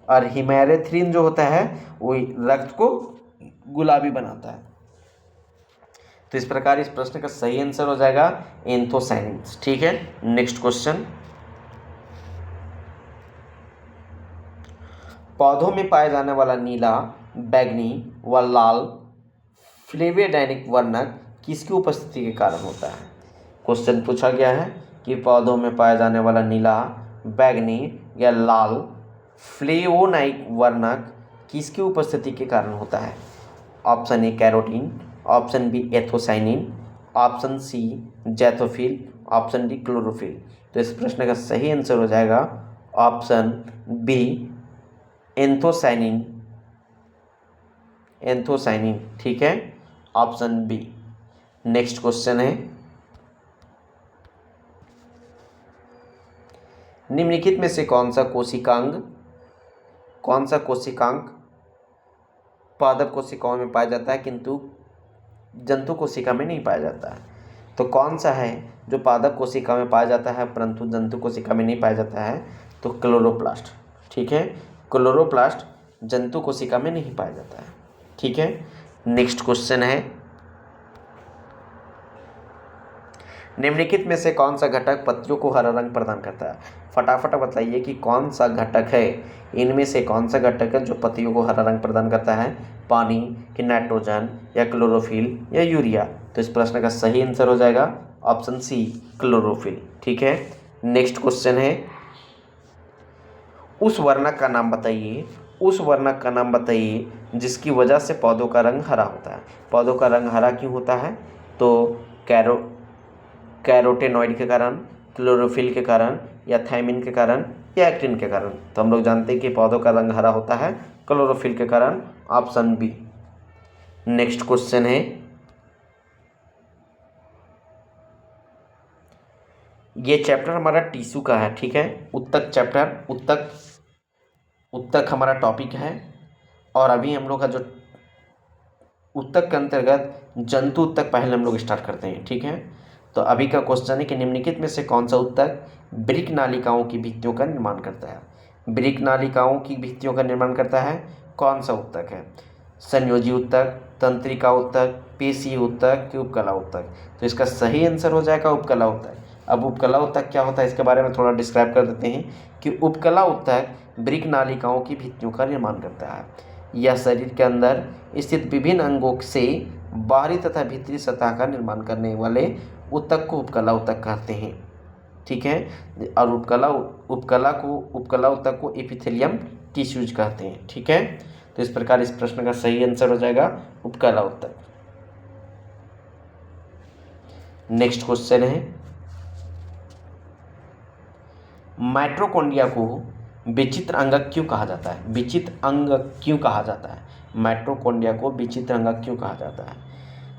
और हीमेरेथ्रिन जो होता है वो रक्त को गुलाबी बनाता है। तो इस प्रकार इस प्रश्न का सही आंसर हो जाएगा एंथोसाइनिन्स। ठीक है। नेक्स्ट क्वेश्चन, पौधों में पाए जाने वाला नीला, बैंगनी व लाल फ्लेवियोडाइनिक वर्णक किसकी उपस्थिति के कारण होता है। क्वेश्चन पूछा गया है कि पौधों में पाया जाने वाला नीला, बैंगनी या लाल फ्लेवोनाइक वर्णक किसकी उपस्थिति के कारण होता है। Option a carotene, option b anthocyanin, option c xanthophyll, option d chlorophyll. तो इस प्रश्न का सही आंसर हो जाएगा ऑप्शन बी एंथोसाइनिन, एंथोसाइनिन। ठीक है, ऑप्शन बी। नेक्स्ट क्वेश्चन है, निम्नलिखित में से कौन सा कोशिकांग पादप कोशिकाओं में पाया जाता है किंतु जंतु कोशिका में नहीं पाया जाता है। तो कौन सा है जो पादप कोशिका में पाया जाता है परंतु जंतु कोशिका में नहीं पाया जाता है, तो क्लोरोप्लास्ट। ठीक है, क्लोरोप्लास्ट जंतु कोशिका में नहीं पाया जाता है। ठीक है। नेक्स्ट क्वेश्चन है, निम्नलिखित में से कौन सा घटक पत्तियों को हरा रंग प्रदान करता है। फटाफट बताइए कि कौन सा घटक है, इनमें से कौन सा घटक है जो पत्तियों को हरा रंग प्रदान करता है, पानी कि नाइट्रोजन या क्लोरोफिल या यूरिया। तो इस प्रश्न का सही आंसर हो जाएगा ऑप्शन सी क्लोरोफिल। ठीक है। नेक्स्ट क्वेश्चन है, उस वर्णक का नाम बताइए, उस वर्णक का नाम बताइए जिसकी वजह से पौधों का रंग हरा होता है। पौधों का रंग हरा क्यों होता है, तो कैरोटेनॉइड के कारण, क्लोरोफिल के कारण, या थायमिन के कारण, या एक्टिन के कारण। तो हम लोग जानते हैं कि पौधों का रंग हरा होता है क्लोरोफिल के कारण, ऑप्शन बी। नेक्स्ट क्वेश्चन है, ये चैप्टर हमारा टिश्यू का है। ठीक है, उत्तक चैप्टर, उत्तक हमारा टॉपिक है। और अभी हम लोग का जो उत्तक के अंतर्गत जंतु उत्तक पहले हम लोग स्टार्ट करते हैं। ठीक है। तो अभी का क्वेश्चन है कि निम्नलिखित में से कौन सा उत्तक वृक्क नालिकाओं की भित्तियों का निर्माण करता है। वृक्क नालिकाओं की भित्तियों का निर्माण करता है कौन सा उत्तक है, संयोजी उत्तक, तंत्रिका उत्तक, पेशीय उत्तक कि उपकला उत्तक। तो इसका सही आंसर हो जाएगा उपकला उत्तक। अब उपकला उत्तक क्या होता है इसके बारे में थोड़ा डिस्क्राइब कर देते हैं कि उपकला उत्तक वृक्क नालिकाओं की भित्तियों का निर्माण करता है। यह शरीर के अंदर स्थित विभिन्न अंगों से बाहरी तथा भीतरी सतह का निर्माण करने वाले उत्तक को उपकला उत्तक कहते हैं। ठीक है। और उपकला उत्तक को एपिथेलियम टिश्यूज कहते हैं। ठीक है। तो इस प्रकार इस प्रश्न का सही आंसर हो जाएगा उपकला उत्तक। नेक्स्ट क्वेश्चन है, माइटोकॉन्ड्रिया को विचित्र अंगक क्यों कहा जाता है? विचित्र अंगक क्यों कहा जाता है? माइटोकॉन्ड्रिया को विचित्र अंगक क्यों कहा जाता है?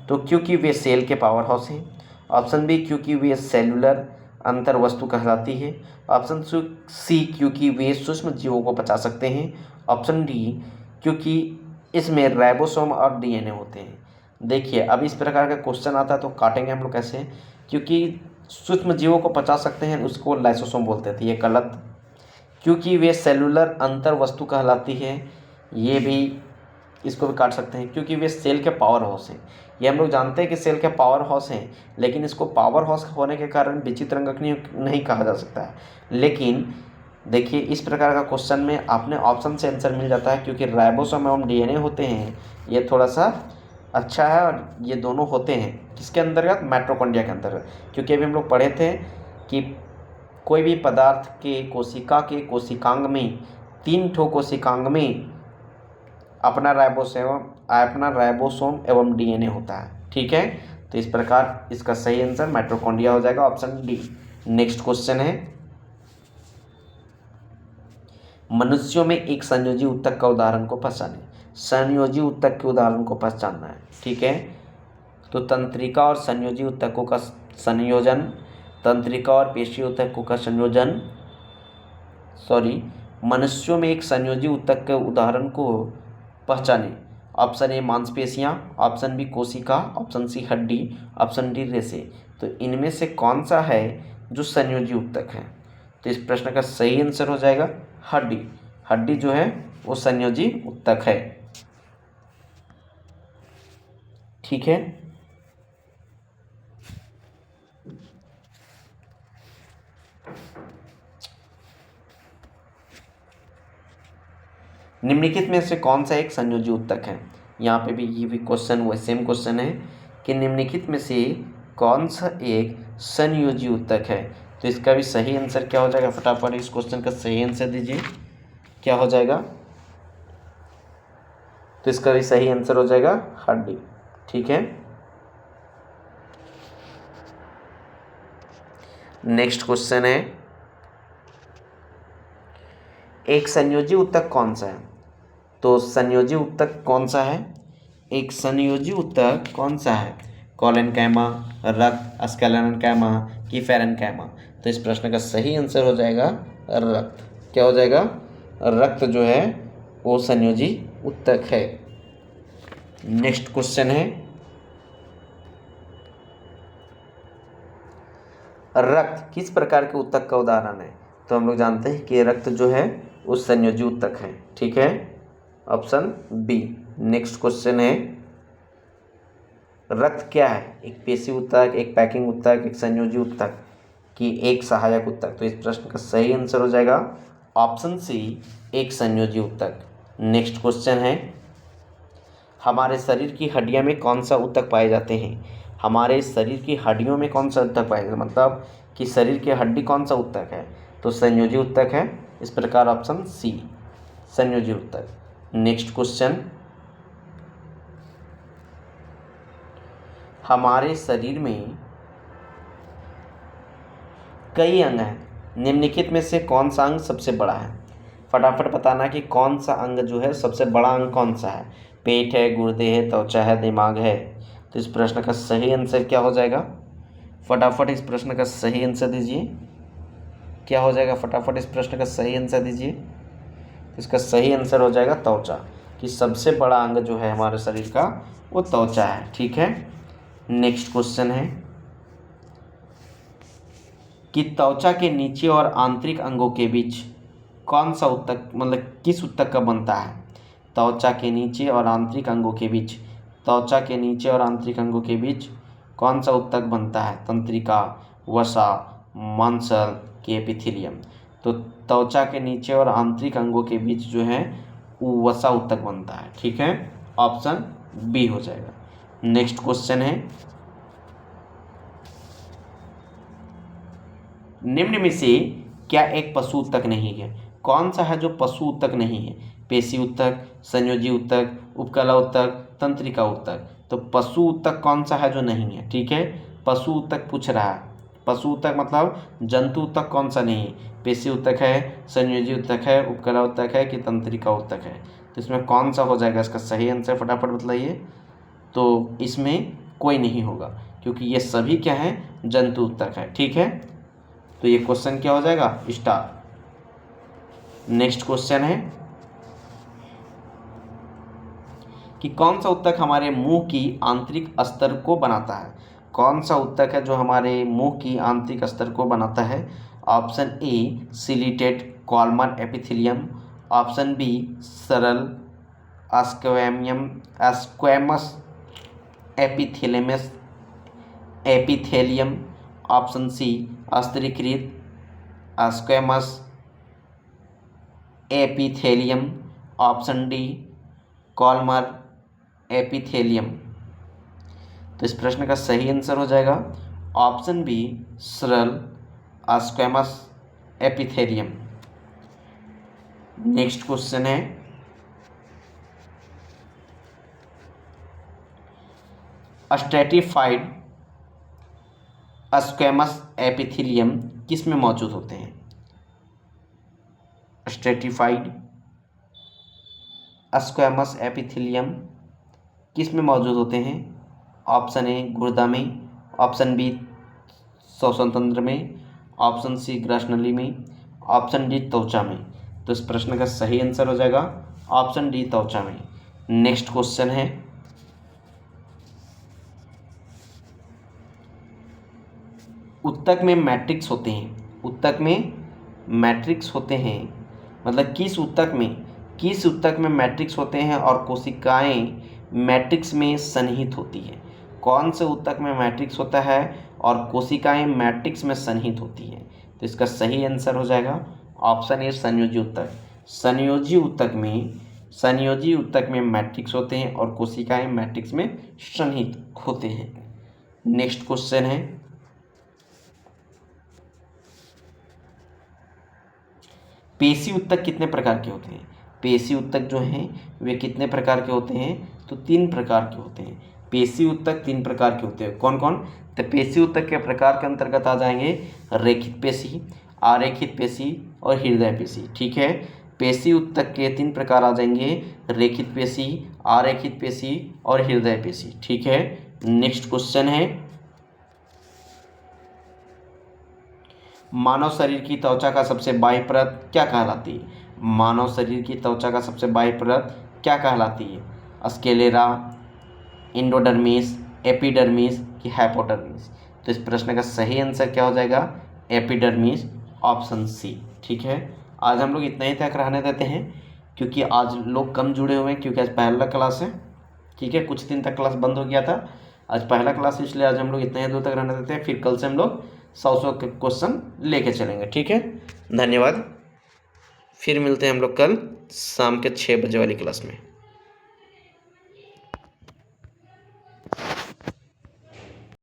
तो क्योंकि वे सेल के पावर हाउस हैं। ऑप्शन बी, क्योंकि वे सेलुलर अंतर वस्तु कहलाती है। ऑप्शन सी, क्योंकि वे सूक्ष्म जीवों को पचा सकते हैं। ऑप्शन डी, क्योंकि इसमें राइबोसोम और डीएनए होते हैं। देखिए, अब इस प्रकार का क्वेश्चन आता है तो काटेंगे हम लोग कैसे? क्योंकि सूक्ष्म जीवों को पचा सकते हैं उसको लाइसोसोम बोलते थे, ये गलत। क्योंकि वे सेलुलर अंतर वस्तु कहलाती है, ये भी, इसको भी काट सकते हैं। क्योंकि वे सेल के पावर हाउस हैं, ये हम लोग जानते हैं कि सेल के पावर हाउस हैं, लेकिन इसको पावर हाउस होने के कारण विचित्र अंगक नहीं कहा जा सकता है। लेकिन देखिए, इस प्रकार का क्वेश्चन में आपने ऑप्शन से आंसर मिल जाता है, क्योंकि राइबोसोम एवं डीएनए होते हैं, ये थोड़ा सा अच्छा है। और ये दोनों होते हैं किसके अंतर्गत? माइटोकॉन्ड्रिया के अंतर्गत। क्योंकि अभी हम लोग पढ़े थे कि कोई भी पदार्थ के कोशिकांग में 3 ठो कोशिकांग में अपना राइबोसोम एवं डीएनए होता है, ठीक है। तो इस प्रकार इसका सही आंसर माइटोकॉन्ड्रिया हो जाएगा, ऑप्शन डी। नेक्स्ट क्वेश्चन है, मनुष्यों में एक संयोजी ऊतक का उदाहरण को पहचानें। संयोजी ऊतक के उदाहरण को पहचानना है, ठीक है। तो तंत्रिका और संयोजी ऊतकों का संयोजन, तंत्रिका और पेशी ऊतकों का संयोजन, मनुष्यों में एक संयोजी ऊतक के उदाहरण को पहचानें। ऑप्शन ए मांसपेशियां, ऑप्शन बी कोशिका, ऑप्शन सी हड्डी, ऑप्शन डी रेशे। तो इनमें से कौन सा है जो संयोजी ऊतक है? तो इस प्रश्न का सही आंसर हो जाएगा हड्डी। हड्डी जो है वो संयोजी ऊतक है, ठीक है। निम्नलिखित में से कौन सा एक संयोजी ऊतक है? यहाँ पे भी ये भी क्वेश्चन वो सेम क्वेश्चन है कि निम्नलिखित में से कौन सा एक संयोजी ऊतक है? तो इसका भी सही आंसर क्या हो जाएगा? फटाफट इस क्वेश्चन का सही आंसर दीजिए, क्या हो जाएगा? तो इसका भी सही आंसर हो जाएगा हड्डी, ठीक है। नेक्स्ट क्वेश्चन है, एक संयोजी ऊतक कौन सा है? तो संयोजी ऊतक कौन सा है? एक संयोजी ऊतक कौन सा है? कोलेनकाइमा, रक्त, स्क्लेरेनकाइमा कि पैरेन्काइमा? तो इस प्रश्न का सही आंसर हो जाएगा रक्त। क्या हो जाएगा? रक्त जो है वो संयोजी ऊतक है। नेक्स्ट क्वेश्चन है, रक्त किस प्रकार के ऊतक का उदाहरण है? तो हम लोग जानते हैं कि रक्त जो है वो संयोजी ऊतक है, ठीक है, ऑप्शन बी। नेक्स्ट क्वेश्चन है, रक्त क्या है? एक पेशी ऊतक, एक पैकिंग ऊतक, एक संयोजी ऊतक कि एक सहायक ऊतक? तो इस प्रश्न का सही आंसर हो जाएगा ऑप्शन सी, एक संयोजी ऊतक। नेक्स्ट क्वेश्चन है, हमारे शरीर की हड्डियों में कौन सा ऊतक पाए जाते हैं? हमारे शरीर की हड्डियों में कौन सा ऊतक पाए जाते हैं, मतलब कि शरीर की हड्डी कौन सा ऊतक है? तो संयोजी ऊतक है। इस प्रकार ऑप्शन सी, संयोजी ऊतक। नेक्स्ट क्वेश्चन, हमारे शरीर में कई अंग हैं, निम्नलिखित में से कौन सा अंग सबसे बड़ा है? फटाफट बताना कि कौन सा अंग जो है सबसे बड़ा अंग कौन सा है? पेट है, गुर्दे है, त्वचा है, दिमाग है? तो इस प्रश्न का सही आंसर क्या हो जाएगा? फटाफट इस प्रश्न का सही आंसर दीजिए, क्या हो जाएगा? फटाफट इस प्रश्न का सही आंसर दीजिए। इसका सही आंसर हो जाएगा त्वचा, कि सबसे बड़ा अंग जो है हमारे शरीर का वो त्वचा है, ठीक है। नेक्स्ट क्वेश्चन है कि त्वचा के नीचे और आंतरिक अंगों के बीच कौन सा ऊतक, मतलब किस ऊतक का बनता है? त्वचा के नीचे और आंतरिक अंगों के बीच, त्वचा के नीचे और आंतरिक अंगों के बीच कौन सा ऊतक बनता है? तंत्रिका, वसा, मांसल कि एपिथेलियम? तो त्वचा के नीचे और आंतरिक अंगों के बीच जो है वो वसा ऊतक बनता है, ठीक है, ऑप्शन बी हो जाएगा। नेक्स्ट क्वेश्चन है, निम्न में से क्या एक पशु ऊतक नहीं है? कौन सा है जो पशु ऊतक नहीं है? पेशी ऊतक, संयोजी ऊतक, उपकला ऊतक, तंत्रिका ऊतक? तो पशु ऊतक कौन सा है जो नहीं है? ठीक है, पशु ऊतक पूछ रहा है, पशु ऊतक मतलब जंतु ऊतक कौन सा नहीं, पेशी ऊतक है, संयोजी ऊतक है, उपकला ऊतक है कि तंत्रिका ऊतक है। तो इसमें कौन सा हो जाएगा इसका सही आंसर, फटाफट बताइए। तो इसमें कोई नहीं होगा क्योंकि ये सभी क्या है, जंतु ऊतक है। ठीक है, तो ये क्वेश्चन क्या हो जाएगा, स्टार। नेक्स्ट क्वेश्चन है कि कौन सा ऊतक हमारे मुंह की आंतरिक अस्तर को बनाता है। कौन सा ऊतक है जो हमारे मुंह की आंतरिक अस्तर को बनाता है। Option a ciliated columnar epithelium, option b सरल स्क्वैमस एपिथेलियम, ऑप्शन सी अस्तरीकृत squamous epithelium, option d columnar epithelium. तो इस प्रश्न का सही आंसर हो जाएगा ऑप्शन बी सरल स्क्वैमस एपिथेलियम। नेक्स्ट क्वेश्चन है स्ट्रैटिफाइड स्क्वैमस एपिथेलियम किस में मौजूद होते हैं। स्ट्रैटिफाइड स्क्वैमस एपिथेलियम किस में मौजूद होते हैं। ऑप्शन ए गुर्दा में, ऑप्शन बी श्वसन तंत्र में, ऑप्शन सी ग्रसनली में, ऑप्शन डी त्वचा में। तो इस प्रश्न का सही आंसर हो जाएगा ऑप्शन डी त्वचा में। नेक्स्ट क्वेश्चन है ऊतक में मैट्रिक्स होते हैं। ऊतक में मैट्रिक्स होते हैं मतलब किस ऊतक में मैट्रिक्स होते हैं और कोशिकाएं मैट्रिक्स में सन्निहित होती है। कौन से ऊतक में मैट्रिक्स होता है और कोशिकाएं मैट्रिक्स में सन्निहित होती हैं। तो इसका सही आंसर हो जाएगा ऑप्शन ए संयोजी ऊतक। संयोजी ऊतक में मैट्रिक्स होते हैं और कोशिकाएं मैट्रिक्स में सन्निहित होते हैं। नेक्स्ट क्वेश्चन है पेशी ऊतक कितने प्रकार के होते हैं। पेशी ऊतक जो हैं वे कितने प्रकार के होते हैं, तो 3 प्रकार के होते हैं। पेशी ऊतक 3 प्रकार के होते हैं। कौन कौन, तो पेशी ऊतक के प्रकार के अंतर्गत आ जाएंगे रेखित पेशी, आरेखित पेशी और हृदय पेशी। ठीक है, पेशी ऊतक के 3 प्रकार आ जाएंगे, रेखित पेशी, आरेखित पेशी और हृदय पेशी। ठीक है, नेक्स्ट क्वेश्चन है मानव शरीर की त्वचा का सबसे बाह्य परत क्या कहलाती है। मानव शरीर की त्वचा का सबसे बाह्य परत क्या कहलाती है। स्क्लेरा, एंडोडर्मिस, एपिडर्मिस कि हाइपोडर्मिस। तो इस प्रश्न का सही आंसर क्या हो जाएगा, एपिडर्मिस, ऑप्शन सी। ठीक है, आज हम लोग इतना ही तक रहने देते हैं क्योंकि आज लोग कम जुड़े हुए हैं क्योंकि आज पहला क्लास है। ठीक है, कुछ दिन तक क्लास बंद हो गया था, आज पहला क्लास, इसलिए आज हम लोग इतना ही दूर तक रहने देते हैं। फिर कल से हम लोग 100 के क्वेश्चन लेके चलेंगे। ठीक है, धन्यवाद। फिर मिलते हैं हम लोग कल शाम के 6 बजे वाली क्लास में।